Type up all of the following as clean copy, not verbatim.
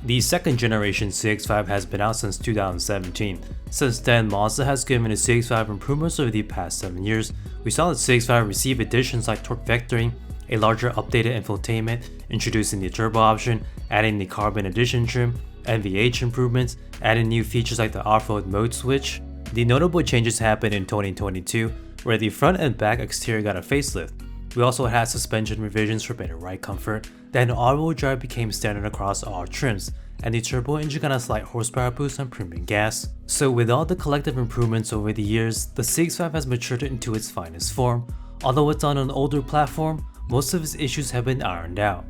The second generation CX-5 has been out since 2017. Since then, Mazda has given the CX-5 improvements over the past 7 years. We saw the CX-5 receive additions like torque vectoring, a larger updated infotainment, introducing the turbo option, adding the carbon edition trim, NVH improvements, adding new features like the off-road mode switch. The notable changes happened in 2022, where the front and back exterior got a facelift. We also had suspension revisions for better ride comfort, then all-wheel drive became standard across all trims, and the turbo engine got a slight horsepower boost on premium gas. So with all the collective improvements over the years, the CX-5 has matured into its finest form. Although it's on an older platform, most of its issues have been ironed out.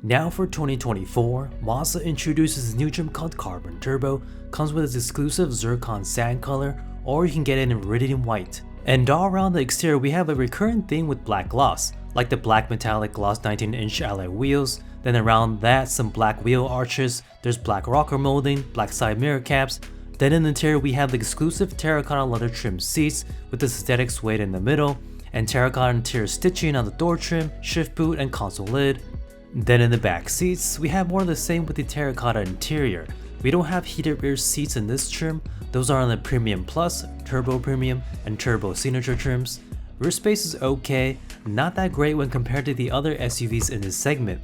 Now for 2024, Mazda introduces a new trim called Carbon Turbo, comes with its exclusive Zircon sand color, or you can get it in Rhodium white. And all around the exterior we have a recurrent theme with black gloss, like the black metallic gloss 19-inch alloy wheels, then around that some black wheel arches, there's black rocker molding, black side mirror caps, then in the interior we have the exclusive terracotta leather trim seats with the synthetic suede in the middle, and terracotta interior stitching on the door trim, shift boot, and console lid. Then in the back seats, we have more of the same with the terracotta interior. We don't have heated rear seats in this trim, those are on the Premium Plus, Turbo Premium, and Turbo Signature trims. Rear space is okay, not that great when compared to the other SUVs in this segment.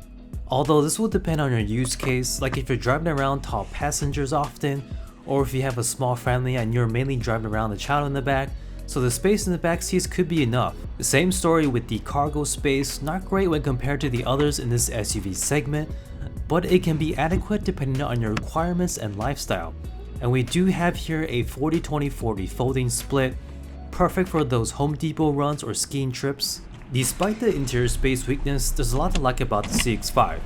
Although this will depend on your use case, like if you're driving around tall passengers often, or if you have a small family and you're mainly driving around the child in the back, so the space in the back seats could be enough. The same story with the cargo space, not great when compared to the others in this SUV segment, but it can be adequate depending on your requirements and lifestyle. And we do have here a 40-20-40 folding split, perfect for those Home Depot runs or skiing trips. Despite the interior space weakness, there's a lot to like about the CX-5.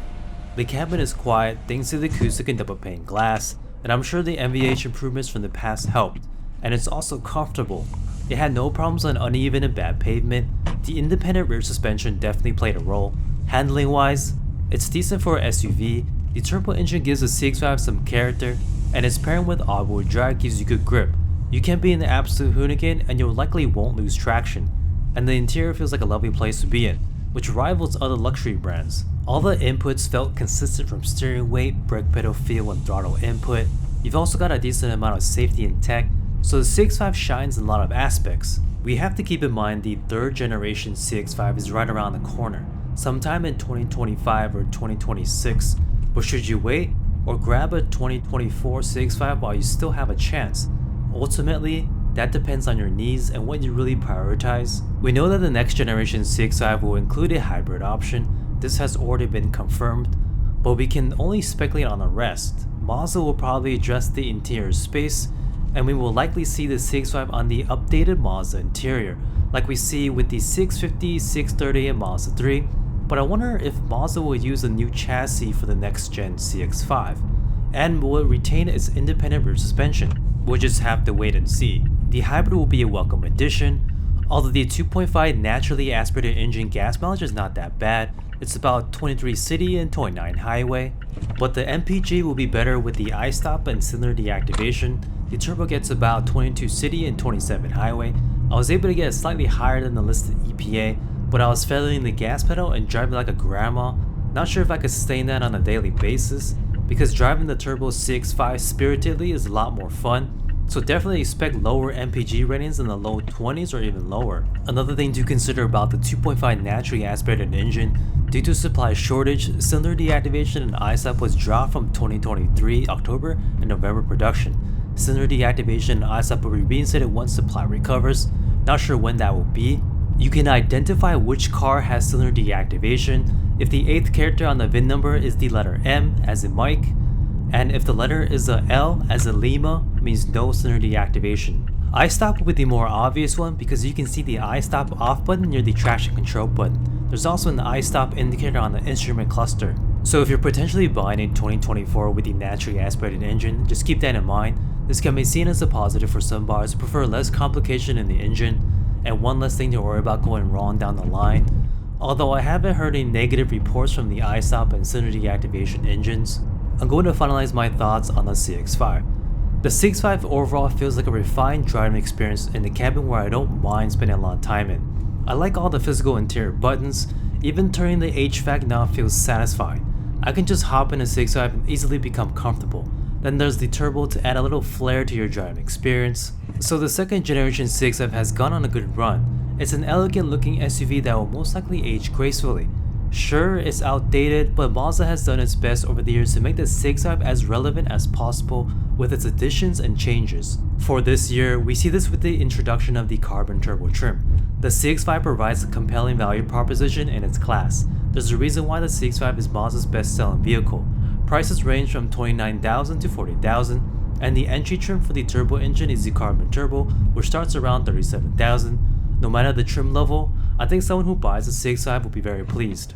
The cabin is quiet thanks to the acoustic and double pane glass, and I'm sure the NVH improvements from the past helped, and it's also comfortable. It had no problems on uneven and bad pavement. The independent rear suspension definitely played a role. Handling wise, it's decent for an SUV. The turbo engine gives the CX-5 some character, and its pairing with all-wheel drive gives you good grip. You can be an absolute hoonigan and you likely won't lose traction. And the interior feels like a lovely place to be in, which rivals other luxury brands. All the inputs felt consistent from steering weight, brake pedal feel, and throttle input. You've also got a decent amount of safety and tech, so the CX-5 shines in a lot of aspects. We have to keep in mind the third generation CX-5 is right around the corner, sometime in 2025 or 2026, but should you wait or grab a 2024 CX-5 while you still have a chance? Ultimately, that depends on your needs and what you really prioritize. We know that the next generation CX-5 will include a hybrid option. This has already been confirmed, but we can only speculate on the rest. Mazda will probably address the interior space, and we will likely see the CX-5 on the updated Mazda interior, like we see with the CX-50, CX-30, and Mazda 3, but I wonder if Mazda will use a new chassis for the next gen CX-5, and will it retain its independent rear suspension? We'll just have to wait and see. The hybrid will be a welcome addition, although the 2.5 naturally aspirated engine gas mileage is not that bad. It's about 23 city and 29 highway, but the MPG will be better with the I-stop and cylinder deactivation. The turbo gets about 22 city and 27 highway. I was able to get slightly higher than the listed EPA, but I was feathering the gas pedal and driving like a grandma. Not sure if I could sustain that on a daily basis, because driving the turbo CX-5 spiritedly is a lot more fun. So definitely expect lower MPG ratings in the low 20s or even lower. Another thing to consider about the 2.5 naturally aspirated engine, due to supply shortage, cylinder deactivation and I-stop was dropped from 2023 October and November production. Cylinder deactivation and I-stop will be reinstated once supply recovers. Not sure when that will be. You can identify which car has cylinder deactivation if the 8th character on the VIN number is the letter M as in Mike, and if the letter is a L as in Lima, means no cylinder deactivation. I-stop will be the more obvious one because you can see the I-stop off button near the traction control button. There's also an I-stop indicator on the instrument cluster. So if you're potentially buying in 2024 with the naturally aspirated engine, just keep that in mind. This can be seen as a positive for some buyers who prefer less complication in the engine and one less thing to worry about going wrong down the line. Although I haven't heard any negative reports from the I-stop and cylinder deactivation engines. I'm going to finalize my thoughts on the CX-5. The CX-5 overall feels like a refined driving experience in the cabin where I don't mind spending a lot of time in. I like all the physical interior buttons, even turning the HVAC knob feels satisfying. I can just hop in a CX-5 and easily become comfortable. Then there's the turbo to add a little flair to your driving experience. So the second generation CX-5 has gone on a good run. It's an elegant looking SUV that will most likely age gracefully. Sure, it's outdated, but Mazda has done its best over the years to make the CX-5 as relevant as possible with its additions and changes. For this year, we see this with the introduction of the Carbon Turbo trim. The CX-5 provides a compelling value proposition in its class. There's a reason why the CX-5 is Mazda's best-selling vehicle. Prices range from $29,000 to $40,000, and the entry trim for the turbo engine is the Carbon Turbo, which starts around $37,000. No matter the trim level, I think someone who buys a CX-5 will be very pleased.